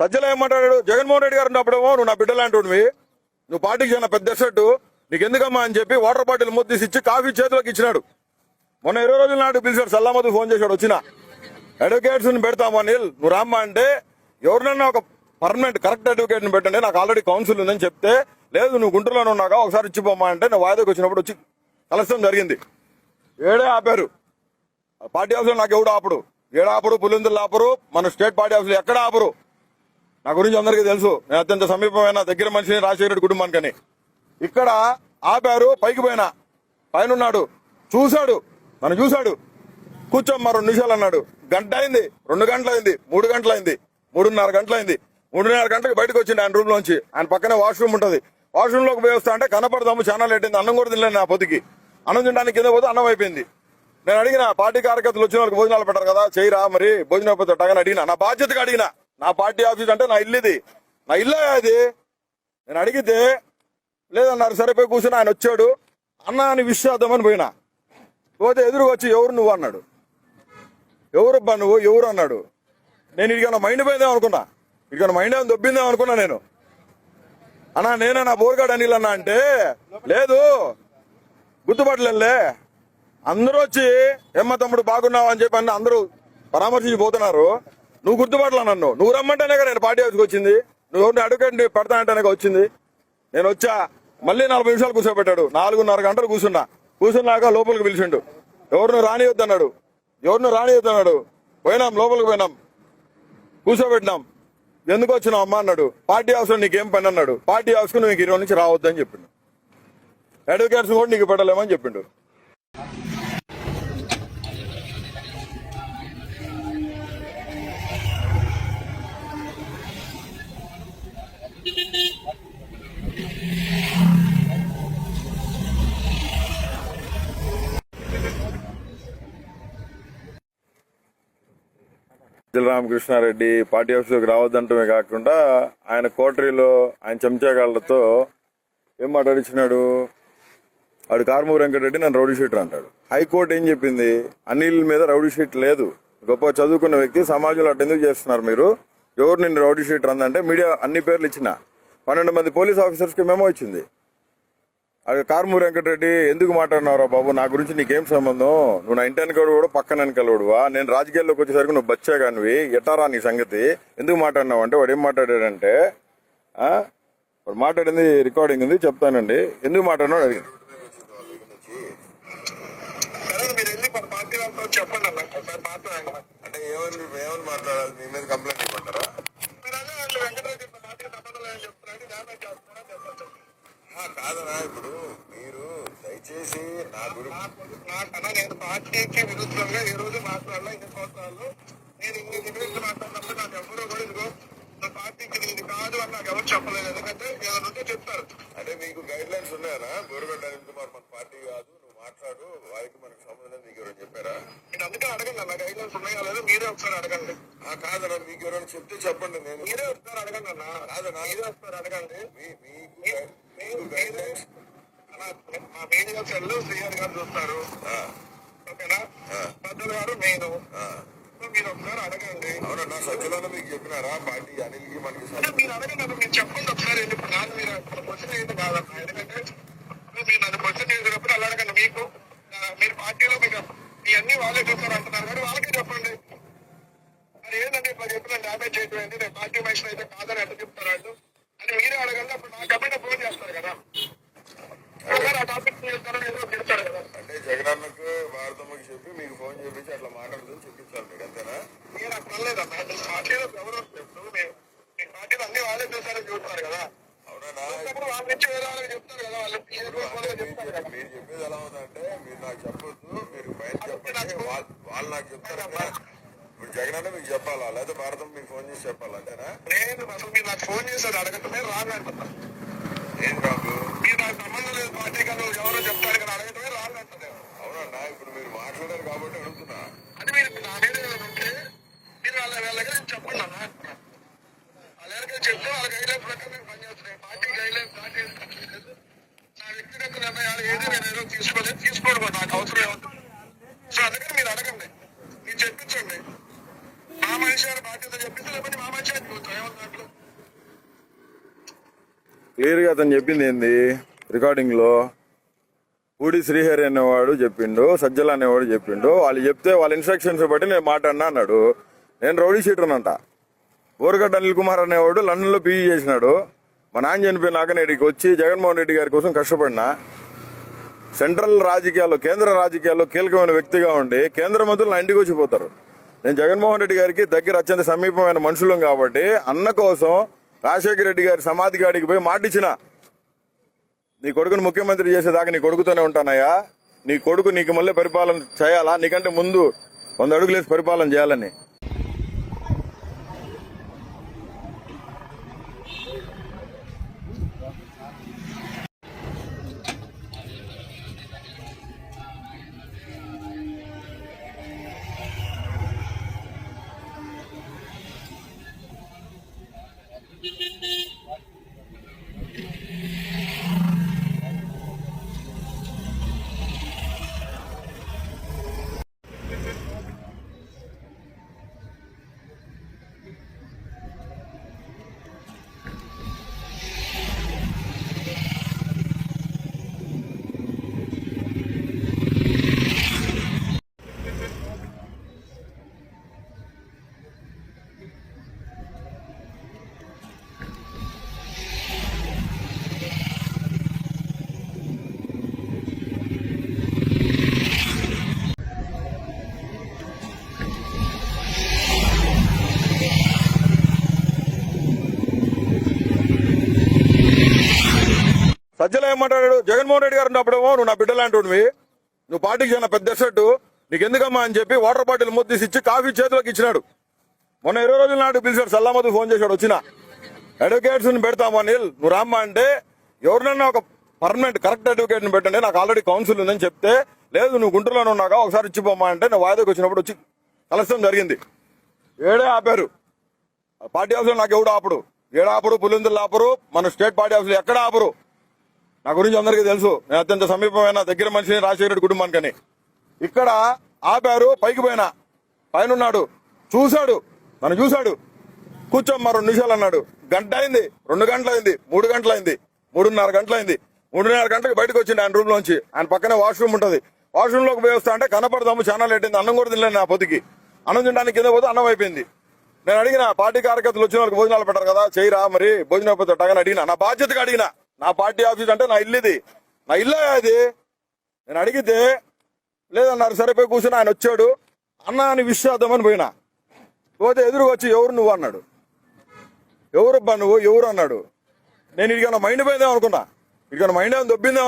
మధ్యలో ఏం మాట్లాడాడు? జగన్మోహన్ రెడ్డి గారు ఉన్నప్పుడేమో నువ్వు నా బిడ్డ లాంటివి, నువ్వు పార్టీకి చెందిన పెద్ద సెట్, నీకు ఎందుకమ్మా అని చెప్పి వాటర్ బాటిల్ ముద్దేసి ఇచ్చి కాఫీ చేతిలోకి ఇచ్చినాడు. మొన్న 20 రోజుల నాడు పిలిచాడు, సల్లామద్దు ఫోన్ చేశాడు, వచ్చిన అడ్వకేట్స్ ని పెడతామా నీల్, నువ్వు రామ్మా అంటే ఎవరినన్నా ఒక పర్మనెంట్ కరెక్ట్ అడ్వకేట్ ని పెట్టండి, నాకు ఆల్రెడీ కౌన్సిల్ ఉందని చెప్తే, లేదు నువ్వు గుంటూరులోనే ఉన్నాగా ఒకసారి ఇచ్చిపోమ్మా అంటే నేను వాయిదాకి వచ్చినప్పుడు వచ్చి కలెక్షన్ జరిగింది. ఏడే ఆపారు పార్టీ హౌస్ లో, నాకు ఎవడు ఆపడు, ఏడాపరు పులిందులు ఆపరు, మన స్టేట్ పార్టీ హౌస్ లో ఎక్కడ ఆపరు. నా గురించి అందరికీ తెలుసు, నేను అత్యంత సమీపమైన దగ్గర మనిషిని రాజశేఖర రెడ్డి కుటుంబానికని. ఇక్కడ ఆపారు, పైకి పోయినా, పైన ఉన్నాడు, చూశాడు, నన్ను చూశాడు, కూర్చోమ్మా 2 నిమిషాలు అన్నాడు. గంట అయింది, 2 గంటలు అయింది, 3 గంటలు అయింది, 3:30 గంటలు అయింది. 3:30 గంటలకు బయటకు వచ్చింది ఆయన రూమ్ లోంచి. ఆయన పక్కనే వాష్రూమ్ ఉంటది, వాష్రూమ్ లోకి పోయి వస్తా అంటే కనపడదాము, చాలా లేట్ అయింది, అన్నం కూడా తినలేదు. నా పొద్దుకి అన్నం తినడానికి కింద పోతే అన్నం అయిపోయింది. నేను అడిగిన, పార్టీ కార్యకర్తలు వచ్చిన వాళ్ళకి భోజనాలు పెట్టారు కదా, చేయరా మరి భోజనం అయిపోతాను అడిగినా, నా బాధ్యతగా అడిగినా. నా పార్టీ ఆఫీస్ అంటే నా ఇల్లు, ఇది నా ఇల్లు అది. నేను అడిగితే లేదన్నారు, సరిపోయి కూర్చుని ఆయన వచ్చాడు, అన్న అని విష్ చేద్దామని పోయినా, పోతే ఎదురుగా వచ్చి ఎవరు నువ్వు అన్నాడు. ఎవరబ్బా నువ్వు, ఎవరు అన్నాడు. నేను ఇడికన్నా మైండ్ పోయిందేమో అనుకున్నా, ఇడికన్నా మైండ్ ఏమైనా దొబ్బిందేమో అనుకున్నా నేను. అన్నా నేనే నా బోర్గాడ్ అనిల్ అన్నా అంటే, లేదు గుర్తుపట్టలే, అందరూ వచ్చి ఏమ్మ తమ్ముడు బాగున్నావు అని చెప్పి అందరూ పరామర్శించి పోతున్నారు, నువ్వు గుర్తుపట్టలా నన్ను. నువ్వు రమ్మంటేనే కదా నేను పార్టీ హౌస్కి వచ్చింది, నువ్వు ఎవరిని అడ్వకేట్ పెడతా అంటేనే వచ్చింది. నేను వచ్చా, మళ్ళీ 40 నిమిషాలు కూర్చోబెట్టాడు, 4:30 గంటలు కూర్చున్నాక లోపలికి పిలిచిండు, ఎవరిని రానియొద్దన్నాడు, పోయినాం, లోపలికి పోయినాం, కూర్చోబెట్టినాం. ఎందుకు వచ్చినావు అమ్మా అన్నాడు. పార్టీ హౌస్ లో నీకేం పని అన్నాడు. పార్టీ హౌస్ కు నువ్వు 20 నుంచి రావద్దని చెప్పిండు. అడ్వకేట్స్ కూడా నీకు పెట్టలేమని చెప్పిండు. రామకృష్ణారెడ్డి పార్టీ ఆఫీస్లోకి రావద్దంటమే కాకుండా ఆయన కోటరీలో ఆయన చెంచాగాళ్లతో ఏం మాట్లాడించినాడు. వాడు కారుమూరి వెంకటరెడ్డి నన్ను రౌడీ షీటర్ అంటాడు. హైకోర్టు ఏం చెప్పింది, అనిల్ మీద రౌడీ షీట్ లేదు, గొప్ప చదువుకున్న వ్యక్తి, సమాజంలో అటు ఎందుకు చేస్తున్నారు మీరు, ఎవరు నిన్ను రౌడీ షీటర్ అందంటే మీడియా అన్ని పేర్లు ఇచ్చిన 12 మంది పోలీస్ ఆఫీసర్స్ కి మెమో ఇచ్చింది. అది కారుమూరి వెంకటరెడ్డి ఎందుకు మాట్లాడినారా బాబు, నా గురించి నీకేం సంబంధం, నువ్వు నా ఇంటి వెనకడు కూడా పక్కన వెనకలుడువా, నేను రాజకీయాల్లోకి వచ్చేసరికి నువ్వు బచ్చాగానివి, ఎట్టారా నీ సంగతి, ఎందుకు మాట్లాడినావు అంటే, వాడు ఏం మాట్లాడాడంటే, వాడు మాట్లాడింది రికార్డింగ్ ఉంది చెప్తానండి, ఎందుకు మాట్లాడినాడు అడిగింది. చెప్పండి అంటే ఏమని మాట్లాడాలి, మీ మీద కంప్లైంట్ ఇవ్వమంటారా? కాదనా, ఇప్పుడు మీరు దయచేసి నా గురించి, నేను పార్టీకి విరుద్ధంగా ఈ రోజు మాట్లాడాల, ఇన్ని సంవత్సరాల్లో నేను ఇన్ని గురించి మాట్లాడినప్పుడు నాకు ఎవరో కూడా ఇదిగో నా పార్టీకి ఇది కాదు అని నాకు ఎవరు చెప్పలేదు. ఎందుకంటే ఏమైనా ఉంటే చెప్తారు. అంటే మీకు గైడ్ లైన్స్ ఉన్నాయనా, బోరుగడ్డ అనిల్ కుమార్ మన పార్టీ కాదు, నువ్వు మాట్లాడు, వారికి మనకు సంబంధం, మీకు ఎవరైనా చెప్పారా? నేను అందుకే అడగండి అన్న, గైడ్ లైన్స్ ఉన్నాయా లేదా మీరే ఒకసారి అడగండి. కాదన్నా, మీకు ఎవరైనా చెప్తే చెప్పండి, నేను మీరే ఒకసారి అడగండి అన్న. కాదన్నా, మీరే ఒకసారి అడగండి. మీకు గైడ్ లైన్స్ మా మేనేజర్ సెల్ శ్రీహరి గారు చూస్తారు, ఓకేనా, పెద్దలు గారు నేను, మీరు ఒకసారి అడగండి. అవునన్నా, సజ్జలో మీకు చెప్పినారా పార్టీ అనిల్కి మనకి? మీరు అడగండి అన్న, మీరు చెప్పండి ఒకసారి. ఎందుకు నాకు మీరు క్వశ్చన్ ఏంటి కాదన్నా, ఎందుకంటే మీరు నన్ను క్వశ్చన్ చేసినప్పుడు అలా అడగండి. మీకు మీరు పార్టీలో మీకు ఇవన్నీ వాళ్ళే చూస్తారు అంటున్నారు కానీ వాళ్ళకే చెప్పండి. అది ఏంటంటే ఇట్లా చెప్పిన డ్యామేజ్ చేయడం ఏంటి, నేను పార్టీ మనిషిని అయితే కాదని ఎట్లా చెప్తారు వాళ్ళు అని మీరే అడగండి. అప్పుడు నాకు కమెంట్ ఫోన్ చేస్తారు కదా, ఆ టాపిక్ చెప్తారు కదా. అంటే జగనన్నకు భారతమ్మకి చెప్పి మీకు ఫోన్ చేపించి అట్లా మాట్లాడుతుంది చెప్పించాలి మీకు, అంతేనా? మీరు అట్లా అనలేదన్నా, పార్టీలో ఎవరు ఇప్పుడు మీ పార్టీలో అన్ని వాళ్ళే చూసారని చూస్తున్నారు కదా. అవునా, వాళ్ళ నుంచి వేరే వాళ్ళకి చెప్తారు కదా, వాళ్ళు మీరు చెప్పేది ఎలా ఉందంటే, మీరు నాకు చెప్పొద్దు, మీరు బయట చెప్పండి, వాళ్ళు నాకు చెప్తారు. ఇప్పుడు జగనన్న మీకు చెప్పాలా లేదా భారతం మీకు ఫోన్ చేసి చెప్పాలా, అంతేనా? నేను అసలు మీరు నాకు ఫోన్ చేశారు అడగటమే రాంగ్ అంటున్నా. ఏం కాదు, మీరు నాకు సంబంధం లేదు పార్టీ కాదు, ఎవరో చెప్తారు కదా, అడగటమే రాంగ్ అంటుంది. అవునన్నా, ఇప్పుడు మీరు మాట్లాడారు కాబట్టి అడుగుతున్నా. అది మీరు నా మీద ఉంటే మీరు వాళ్ళ దగ్గర చెప్పండి అన్న, వాళ్ళ దగ్గర చెప్తే వాళ్ళ గైడ్లైన్స్ ప్రకారం పనిచేస్తున్నాయి. పార్టీ గైడ్లైన్స్ నా వ్యక్తిగత నిర్ణయాలు ఏది నేను ఏదో తీసుకోవడం నాకు అవసరం ఏమవుతుంది. సో అందుకని మీరు అడగండి, మీరు చెప్పించండి. విషయాన్ని బాధ్యత చెప్పిస్తే లేకపోతే మా మంచి దాంట్లో క్లియర్ గా అతను చెప్పింది ఏంది రికార్డింగ్ లో, పూడి శ్రీహరి అనేవాడు చెప్పిండు, సజ్జల అనేవాడు చెప్పిండు, వాళ్ళు చెప్తే వాళ్ళ ఇన్స్ట్రక్షన్స్ బట్టి నేను మాట్లాడినా అన్నాడు. నేను రౌడీ షీటర్నంట. బోరగడ్డ అనిల్ కుమార్ అనేవాడు లండన్ లో పీజీ చేసినాడు. మా నాన్న చనిపోయినాక నేను ఇక్కడికి వచ్చి జగన్మోహన్ రెడ్డి గారి కోసం కష్టపడినా. సెంట్రల్ రాజకీయాల్లో, కేంద్ర రాజకీయాల్లో కీలకమైన వ్యక్తిగా ఉండి కేంద్ర మంత్రులు నా ఇంటికి వచ్చిపోతారు. నేను జగన్మోహన్ రెడ్డి గారికి దగ్గర అత్యంత సమీపమైన మనుషులం కాబట్టి అన్న కోసం రాజశేఖర రెడ్డి గారి సమాధి కాడికి పోయి మాటిచ్చిన, నీ కొడుకుని ముఖ్యమంత్రి చేసేదాకా నీ కొడుకుతోనే ఉంటానయ్యా, నీ కొడుకు నీకు మళ్ళీ పరిపాలన చేయాలా, నీకంటే ముందు 100 అడుగులేసి పరిపాలన చేయాలని. సజ్జల ఏమంటాడు, జగన్మోహన్ రెడ్డి గారు ఉన్నప్పుడేమో నువ్వు నా బిడ్డలాంటివి, నువ్వు పార్టీకి చెందిన పెద్ద ఎసెట్, నీకు ఎందుకమ్మా అని చెప్పి వాటర్ బాటిల్ ముద్దేసి ఇచ్చి కాఫీ చేతిలోకి ఇచ్చినాడు. మొన్న 20 రోజుల నాడు పిలిచాడు, సల్లామదు ఫోన్ చేశాడు, వచ్చిన అడ్వకేట్స్ ని పెడతామా నీల్, నువ్వు రామ్మా అంటే ఎవరినన్నా ఒక పర్మనెంట్ కరెక్ట్ అడ్వకేట్ ని పెట్టండి, నాకు ఆల్రెడీ కౌన్సిల్ ఉందని చెప్తే, లేదు నువ్వు గుంటూరులోనే ఉన్నాగా ఒకసారి ఇచ్చిపోమ్మా అంటే నేను వాయిదాకి వచ్చినప్పుడు వచ్చి కలసం జరిగింది. ఏడే ఆపారు పార్టీ హౌస్ లో, నాకు ఎవడు ఆపడు, ఏడాపరు పులిందులు ఆపరు, మన స్టేట్ పార్టీ హౌస్ లో ఎక్కడ ఆపరు. నా గురించి అందరికీ తెలుసు, నేను అత్యంత సమీపమైన దగ్గర మనిషిని రాజశేఖర రెడ్డి కుటుంబానికని. ఇక్కడ ఆపారు, పైకి పోయినా, పైన ఉన్నాడు, చూశాడు, నన్ను చూశాడు, కూర్చోమ్మా 2 నిమిషాలు అన్నాడు. గంట అయింది, 2 గంటలు అయింది, 3 గంటలు అయింది, 3:30 గంటలు అయింది. 3:30 గంటలకు బయటకు వచ్చింది ఆయన రూమ్ లోంచి. ఆయన పక్కనే వాష్రూమ్ ఉంటది, వాష్రూమ్ లోకి పోయి వస్తా అంటే కనపడదాము, చాలా లేట్ అయింది, అన్నం కూడా తినలేదు. నా పొద్దుకి అన్నం తినడానికి కింద పోతే అన్నం అయిపోయింది. నేను అడిగిన, పార్టీ కార్యకర్తలు వచ్చిన వాళ్ళకి భోజనాలు పెట్టారు కదా, చేయరా మరి భోజనం అయిపోతే అట్టగానే అడిగినా, నా బాధ్యతగా అడిగినా. నా పార్టీ ఆఫీస్ అంటే నా ఇల్లు, ఇది నా ఇల్లు అది. నేను అడిగితే లేదన్నారు, సరిపోయి కూర్చుని ఆయన వచ్చాడు, అన్న అని విష్ చేద్దామని పోయినా, పోతే ఎదురుగా వచ్చి ఎవరు నువ్వు అన్నాడు. ఎవరబ్బా నువ్వు, ఎవరు అన్నాడు. నేను ఇడికన్నా మైండ్ పోయిందేమో అనుకున్నా, ఇడికన్నా మైండ్ ఏమైనా దొబ్బిందేమో